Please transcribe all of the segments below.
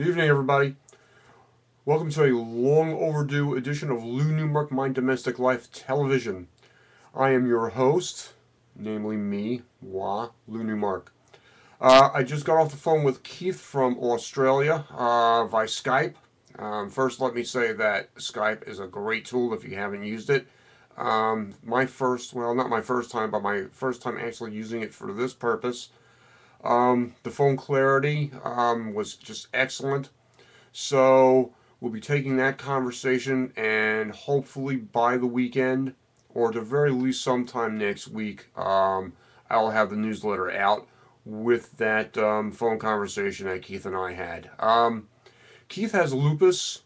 Good evening, everybody. Welcome to a long overdue edition of Lew Newmark My Domestic Life Television. I am your host, namely me, Lew Newmark. I just got off the phone with Keith from Australia via Skype. First, let me say that Skype is a great tool if you haven't used it. Not my first time, but my first time actually using it for this purpose. The phone clarity was just excellent. So we'll be taking that conversation, and hopefully by the weekend, or at the very least sometime next week, I'll have the newsletter out with that phone conversation that Keith and I had. Keith has lupus.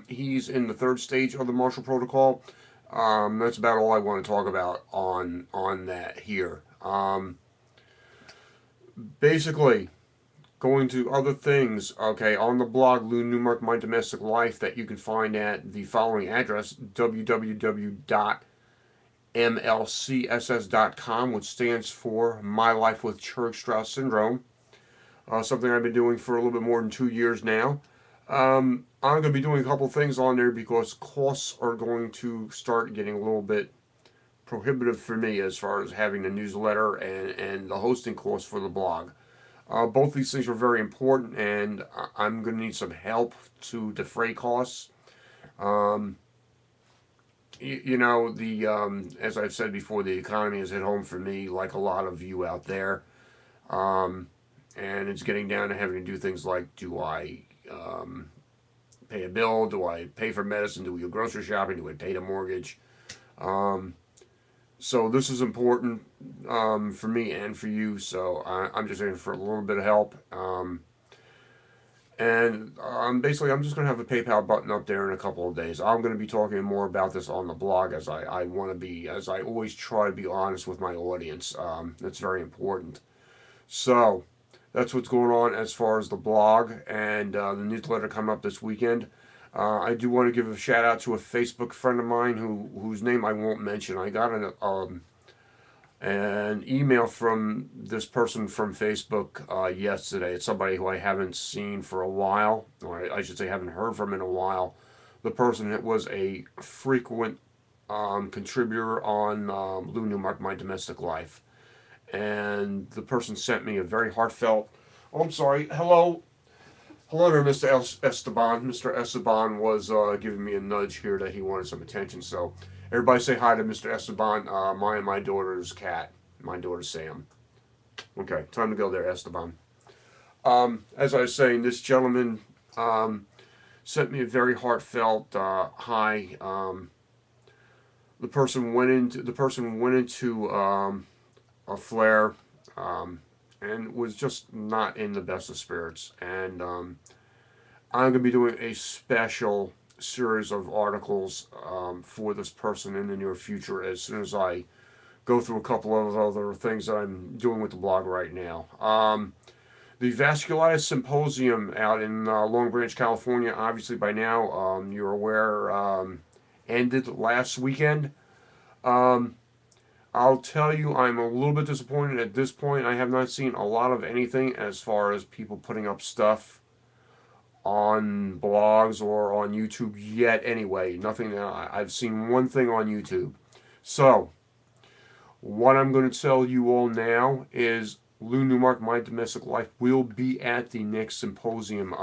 He's in the third stage of the Marshall Protocol. That's about all I want to talk about on that here. Basically, going to other things, okay, on the blog, Lew Newmark My Domestic Life, that you can find at the following address, www.mlcss.com, which stands for My Life with Church-Strauss Syndrome. Something I've been doing for a little bit more than 2 years now. I'm going to be doing a couple things on there because costs are going to start getting a little bit prohibitive for me as far as having the newsletter and the hosting costs for the blog. Both these things are very important, and I'm going to need some help to defray costs. Um, as I've said before, the economy has hit home for me, like a lot of you out there. Um, and it's getting down to having to do things like, do I pay a bill? Do I pay for medicine? Do we go grocery shopping? Do I pay the mortgage? Um, So this is important for me and for you. So I'm just looking for a little bit of help. Basically, I'm just going to have a PayPal button up there in a couple of days. I'm going to be talking more about this on the blog as I want to be, as I always try to be honest with my audience. That's very important. So that's what's going on as far as the blog and the newsletter coming up this weekend. I do want to give a shout out to a Facebook friend of mine whose name I won't mention. I got an email from this person from Facebook yesterday. It's somebody who I haven't seen for a while, or I should say haven't heard from in a while. The person was a frequent contributor on Lew Newmark My Domestic Life. And the person sent me a very heartfelt, oh, I'm sorry, hello there, Mr. Esteban. Mr. Esteban was giving me a nudge here that he wanted some attention. So everybody say hi to Mr. Esteban. My daughter's cat. My daughter's Sam. Okay, time to go there, Esteban. As I was saying, this gentleman sent me a very heartfelt hi. The person went into a flare. And was just not in the best of spirits. And I'm going to be doing a special series of articles for this person in the near future as soon as I go through a couple of other things that I'm doing with the blog right now. The Vasculitis Symposium out in Long Branch, California, obviously by now you're aware, ended last weekend. Um, I'll tell you, I'm a little bit disappointed at this point. I have not seen a lot of anything as far as people putting up stuff on blogs or on YouTube yet, anyway. Nothing. I've seen one thing on YouTube. So, what I'm going to tell you all now is Lew Newmark, My Domestic Life, will be at the next symposium.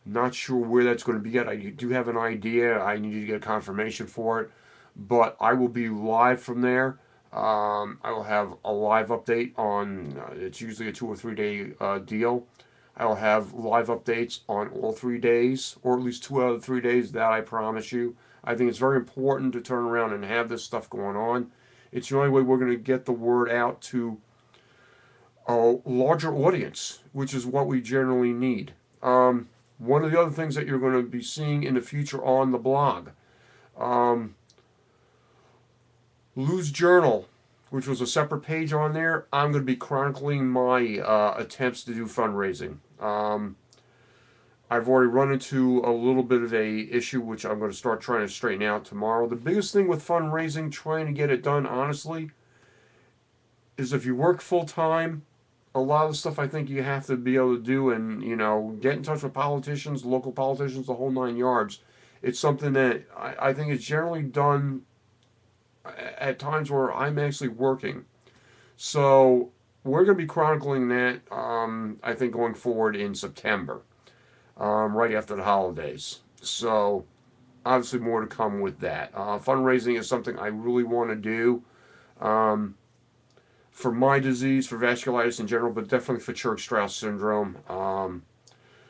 Not sure where that's going to be yet. I do have an idea. I need to get a confirmation for it. But I will be live from there. I will have a live update on, it's usually a 2 or 3 day deal. I will have live updates on all 3 days, or at least 2 out of the 3 days, that I promise you. I think it's very important to turn around and have this stuff going on. It's the only way we're going to get the word out to a larger audience, which is what we generally need. One of the other things that you're going to be seeing in the future on the blog, um, Lew's Journal, which was a separate page on there, I'm going to be chronicling my attempts to do fundraising. I've already run into a little bit of a issue which I'm going to start trying to straighten out tomorrow. The biggest thing with fundraising, trying to get it done honestly, is if you work full time, a lot of stuff I think you have to be able to do, and get in touch with politicians, local politicians, the whole 9 yards. It's something that I think is generally done at times where I'm actually working. So we're going to be chronicling that, I think, going forward in September, right after the holidays. So obviously more to come with that. Fundraising is something I really want to do, um, for my disease, for vasculitis in general, but definitely for Church-Strauss syndrome.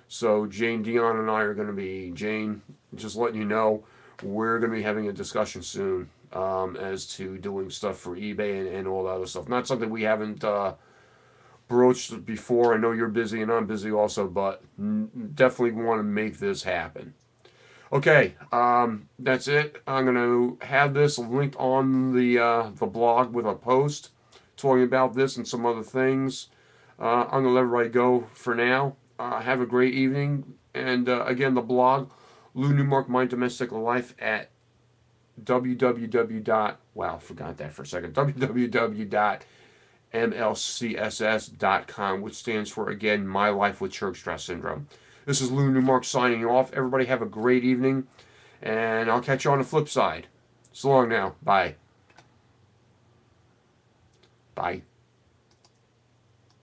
So Jane Dion and I are going to be, Jane, just letting you know, we're going to be having a discussion soon, as to doing stuff for eBay and all that other stuff. Not something we haven't broached before. I know you're busy and I'm busy also, but definitely want to make this happen. Okay, that's it. I'm going to have this linked on the blog with a post talking about this and some other things. I'm going to let everybody go for now. Have a great evening. And again, the blog, Lew Newmark, My Domestic Life, at www. Wow, forgot that for a second. www.mlcss.com, which stands for, again, My Life with Church-Strauss Syndrome. This is Lew Newmark signing off. Everybody have a great evening, and I'll catch you on the flip side. So long now. Bye. Bye.